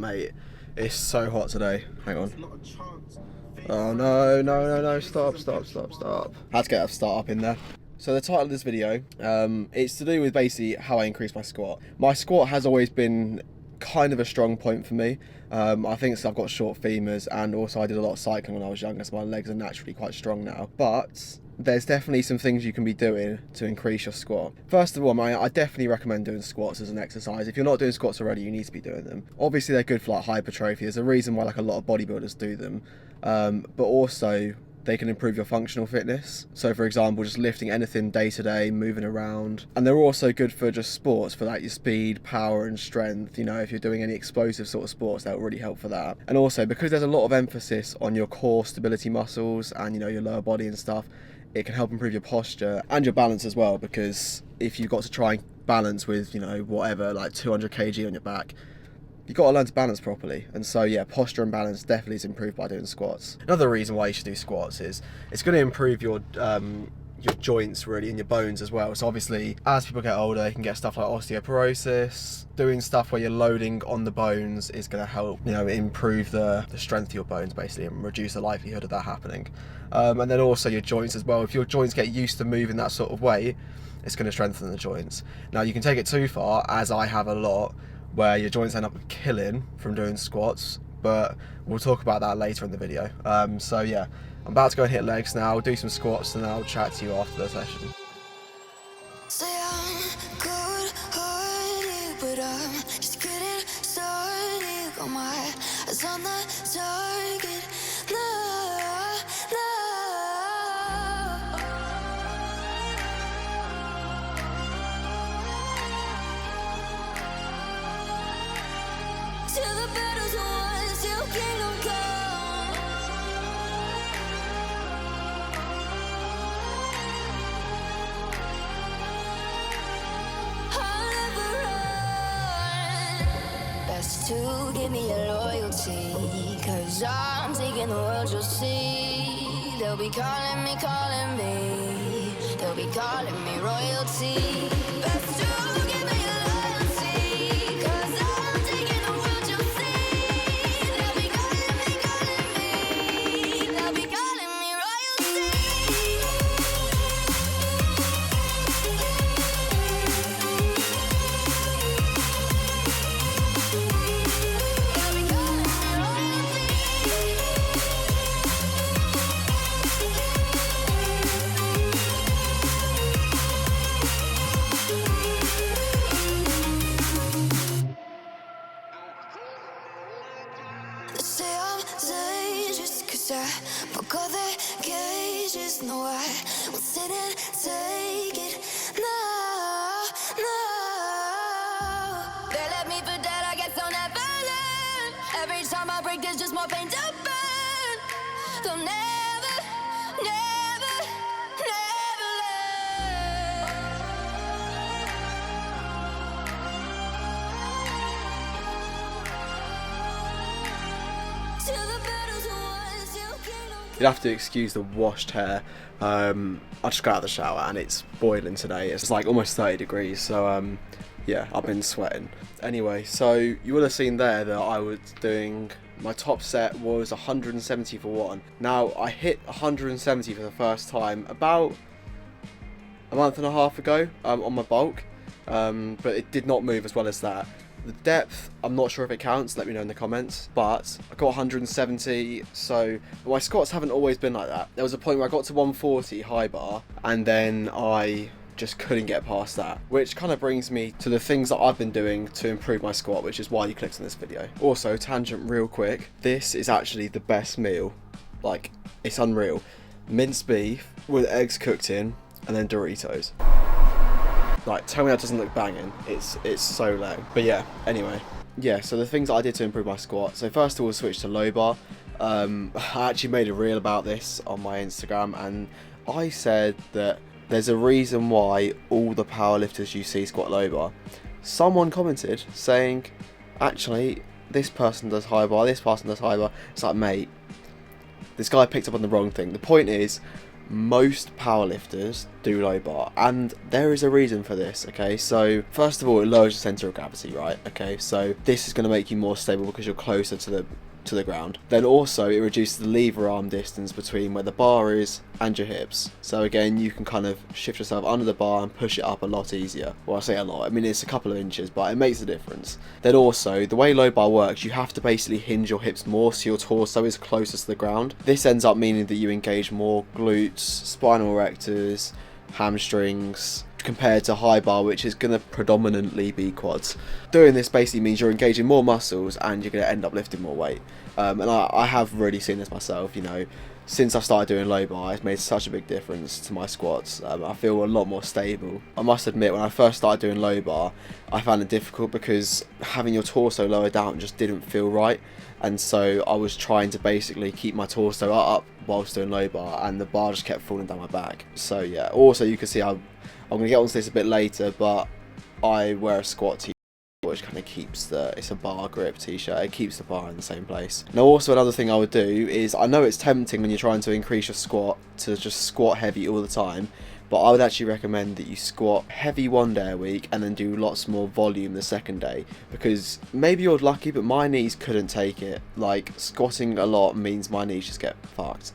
mate, it's so hot today. Hang on. Oh no, stop. Had to get that start up in there. So the title of this video, it's to do with basically how I increase my squat. My squat has always been kind of a strong point for me. I think I've got short femurs, and also I did a lot of cycling when I was younger, so my legs are naturally quite strong now. But there's definitely some things you can be doing to increase your squat. First of all, I definitely recommend doing squats as an exercise. If you're not doing squats already, you need to be doing them. Obviously they're good for like hypertrophy. There's a reason why like a lot of bodybuilders do them, but also they can improve your functional fitness. So for example, just lifting anything day to day, moving around. And they're also good for just sports, for like your speed, power and strength. You know, if you're doing any explosive sort of sports, that will really help for that. And also because there's a lot of emphasis on your core stability muscles and, you know, your lower body and stuff, it can help improve your posture and your balance as well, because if you've got to try and balance with, you know, whatever, like 200 kg on your back, you've got to learn to balance properly. And so yeah, posture and balance definitely is improved by doing squats. Another reason why you should do squats is it's going to improve your joints really, and your bones as well. So obviously as people get older, you can get stuff like osteoporosis. Doing stuff where you're loading on the bones is going to help, you know, improve the strength of your bones basically, and reduce the likelihood of that happening. And then also your joints as well. If your joints get used to moving that sort of way, it's going to strengthen the joints. Now you can take it too far, as I have a lot, where your joints end up killing from doing squats, but we'll talk about that later in the video. So yeah, I'm about to go and hit legs now, do some squats, and then I'll chat to you after the session. Say I'm good-hearted, but I'm just getting started. Got my eyes on the target. No, no. Till the battle's won, till kingdom come. I'll never run. Best to give me your loyalty, 'cause I'm taking the world, you'll see. They'll be calling me, they'll be calling me royalty. Best to give me your loyalty, 'cause I'm taking the world, you'll see. They'll be calling me, they'll be calling me royalty. They'll be calling me royalty. They say I'm dangerous 'cause I broke all their cages. No, I won't sit and take it. No, no. They left me for dead, I guess I'll never learn. Every time I break, there's just more pain to burn. They'll never, never, never learn. Till the battle's won, till kingdom come. You'll have to excuse the washed hair. I just got out of the shower and it's boiling today. It's like almost 30 degrees, so yeah, I've been sweating. Anyway, so you would have seen there that I was doing, my top set was 170 for one. Now I hit 170 for the first time about a month and a half ago on my bulk, but it did not move as well as that. The depth, I'm not sure if it counts, let me know in the comments, but I got 170, so my squats haven't always been like that. There was a point where I got to 140 high bar, and then I just couldn't get past that, which kind of brings me to the things that I've been doing to improve my squat, which is why you clicked on this video. Also, tangent real quick, this is actually the best meal, like, it's unreal. Minced beef with eggs cooked in, and then Doritos. Like, tell me that doesn't look banging. It's so low. But yeah, anyway. Yeah, so the things that I did to improve my squat. So first of all, switch to low bar. I actually made a reel about this on my Instagram, and I said that there's a reason why all the powerlifters you see squat low bar. Someone commented saying, actually, this person does high bar, this person does high bar. It's like, mate, this guy picked up on the wrong thing. The point is, most powerlifters do low bar, and there is a reason for this. Okay, so first of all, it lowers your center of gravity, right? Okay, so this is going to make you more stable because you're closer to the ground. Then also it reduces the lever arm distance between where the bar is and your hips, so again you can kind of shift yourself under the bar and push it up a lot easier. Well, I say a lot, I mean it's a couple of inches, but it makes a difference. Then also, the way low bar works, you have to basically hinge your hips more so your torso is closer to the ground. This ends up meaning that you engage more glutes, spinal erectors, hamstrings, compared to high bar, which is going to predominantly be quads. Doing this basically means you're engaging more muscles and you're going to end up lifting more weight. And I have really seen this myself, you know, since I started doing low bar, it's made such a big difference to my squats. I feel a lot more stable. I must admit, when I first started doing low bar, I found it difficult because having your torso lower down just didn't feel right. And so I was trying to basically keep my torso up whilst doing low bar, and the bar just kept falling down my back. So yeah, also you can see I'm going to get onto this a bit later, but I wear a squat t-shirt which kind of keeps it's a bar grip t-shirt, it keeps the bar in the same place. Now also another thing I would do is, I know it's tempting when you're trying to increase your squat to just squat heavy all the time, but I would actually recommend that you squat heavy one day a week and then do lots more volume the second day, because maybe you're lucky but my knees couldn't take it. Like, squatting a lot means my knees just get fucked.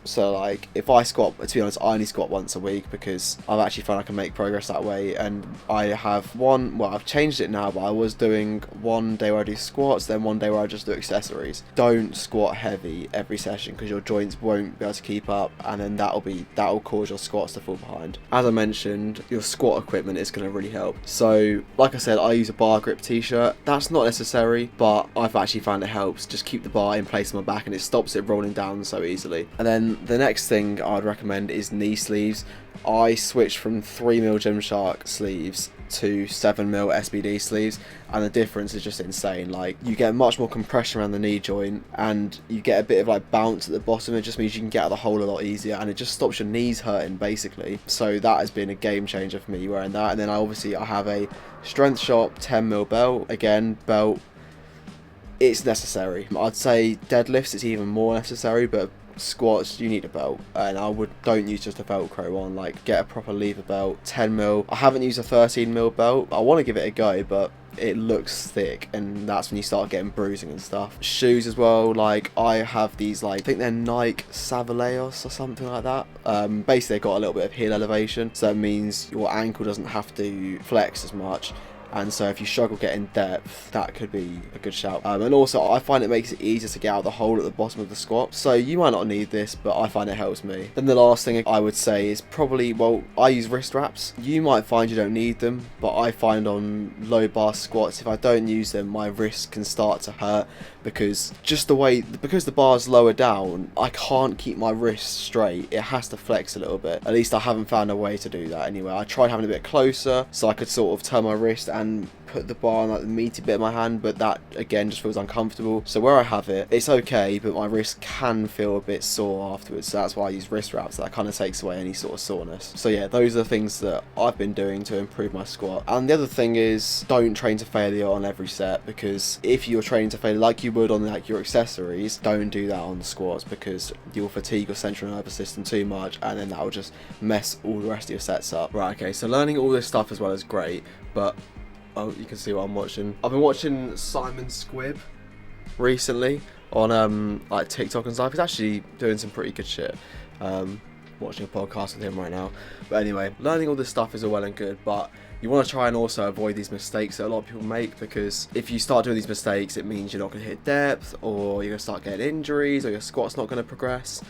So like, if I squat, to be honest, I only squat once a week because I've actually found I can make progress that way. And I have I've changed it now, but I was doing one day where I do squats, then one day where I just do accessories. Don't squat heavy every session because your joints won't be able to keep up, and then that'll cause your squats to fall behind. As I mentioned, your squat equipment is going to really help. So like I said, I use a bar grip t-shirt. That's not necessary, but I've actually found it helps just keep the bar in place on my back and it stops it rolling down so easily. And then the next thing I'd recommend is knee sleeves. I switched from 3mm Gymshark sleeves to 7mm SBD sleeves, and the difference is just insane. Like, you get much more compression around the knee joint and you get a bit of like bounce at the bottom. It just means you can get out of the hole a lot easier, and it just stops your knees hurting basically. So that has been a game changer for me wearing that. And then I have a Strength Shop 10mm belt. Again, belt, it's necessary. I'd say deadlifts it's even more necessary, but squats you need a belt, and don't use just a Velcro one. Like, get a proper lever belt. 10mm. I haven't used a 13mm belt. I want to give it a go, but it looks thick, and that's when you start getting bruising and stuff. Shoes as well, like I have these, like, I think they're Nike Savaleos or something like that. Basically they've got a little bit of heel elevation, so it means your ankle doesn't have to flex as much. And so if you struggle getting depth, that could be a good shout. And also, I find it makes it easier to get out of the hole at the bottom of the squat. So you might not need this, but I find it helps me. Then the last thing I would say is probably, well, I use wrist wraps. You might find you don't need them, but I find on low bar squats, if I don't use them, my wrists can start to hurt because because the bar's lower down, I can't keep my wrists straight. It has to flex a little bit. At least I haven't found a way to do that anyway. I tried having a bit closer so I could sort of turn my wrist and put the bar on like the meaty bit of my hand, but that again just feels uncomfortable. So where I have it, it's okay, but my wrist can feel a bit sore afterwards, so that's why I use wrist wraps. That kind of takes away any sort of soreness. So yeah, those are the things that I've been doing to improve my squat. And the other thing is, don't train to failure on every set, because if you're training to failure like you would on like your accessories, don't do that on the squats, because you'll fatigue your central nervous system too much, and then that will just mess all the rest of your sets up. Right, okay, so learning all this stuff as well is great, but oh, you can see what I'm watching. I've been watching Simon Squibb recently on like TikTok and stuff. He's actually doing some pretty good shit. Watching a podcast with him right now. But anyway, learning all this stuff is all well and good, but you want to try and also avoid these mistakes that a lot of people make, because if you start doing these mistakes, it means you're not going to hit depth, or you're going to start getting injuries, or your squat's not going to progress.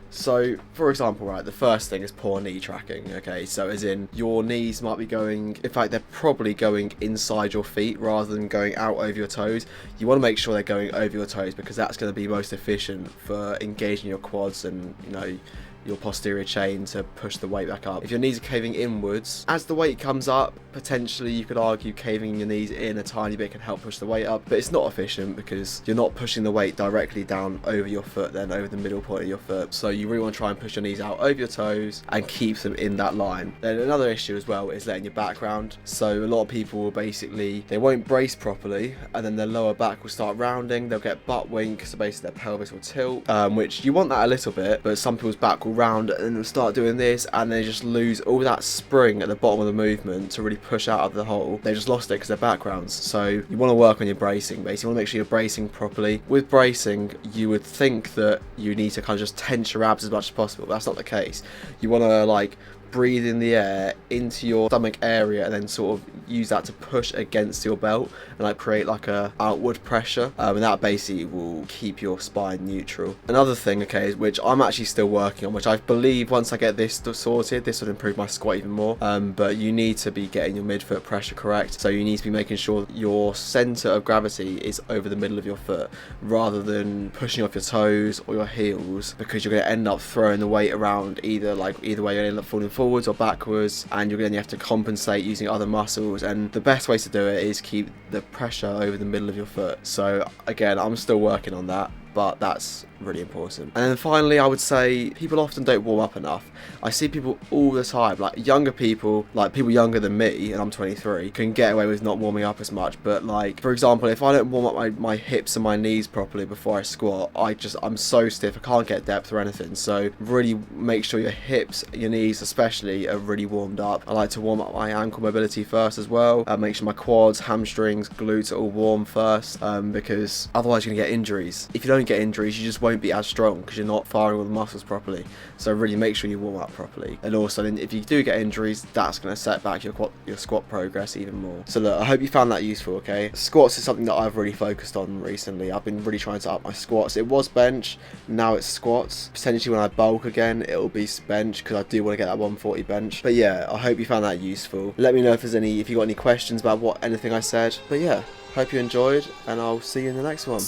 So, for example, right, the first thing is poor knee tracking, okay? So as in, your knees might be going, in fact, they're probably going inside your feet rather than going out over your toes. You want to make sure they're going over your toes, because that's going to be most efficient for engaging your quads and, you know, your posterior chain to push the weight back up. If your knees are caving inwards, as the weight comes up, potentially you could argue caving your knees in a tiny bit can help push the weight up, but it's not efficient because you're not pushing the weight directly down over your foot, then over the middle point of your foot. So you really want to try and push your knees out over your toes and keep them in that line. Then another issue as well is letting your back round. So a lot of people will basically, they won't brace properly, and then their lower back will start rounding. They'll get butt wink, so basically their pelvis will tilt, which you want that a little bit, but some people's back will round and they'll start doing this, and they just lose all that spring at the bottom of the movement to really push out of the hole. They just lost it because their back rounds. So you want to work on your bracing, basically. You want to make sure you're bracing properly. With bracing, you would think that you need to kind of just tense your abs as much as possible, but that's not the case. You want to like breathe in the air into your stomach area and then sort of use that to push against your belt and like create like a outward pressure, and that basically will keep your spine neutral. Another thing, okay, which I'm actually still working on, which I believe once I get this sorted, this will improve my squat even more, but you need to be getting your midfoot pressure correct. So you need to be making sure your center of gravity is over the middle of your foot rather than pushing off your toes or your heels, because you're going to end up throwing the weight around either way. You're going to end up falling forwards or backwards, and you're going to have to compensate using other muscles, and the best way to do it is keep the pressure over the middle of your foot. So again, I'm still working on that, but that's really important. And then finally, I would say people often don't warm up enough. I see people all the time, like younger people, like people younger than me, and I'm 23, can get away with not warming up as much. But like, for example, if I don't warm up my hips and my knees properly before I squat, I'm so stiff, I can't get depth or anything. So really make sure your hips, your knees especially, are really warmed up. I like to warm up my ankle mobility first as well. Make sure my quads, hamstrings, glutes are all warm first, because otherwise you're gonna get injuries. If you don't get injuries, you just won't be as strong because you're not firing all the muscles properly. So really make sure you warm up properly. And also, if you do get injuries, that's going to set back your squat progress even more. So look, I hope you found that useful, okay? Squats is something that I've really focused on recently. I've been really trying to up my squats. It was bench, now it's squats. Potentially when I bulk again, it'll be bench because I do want to get that 140 bench. But yeah, I hope you found that useful. Let me know if you got any questions about anything I said. But yeah, hope you enjoyed, and I'll see you in the next one.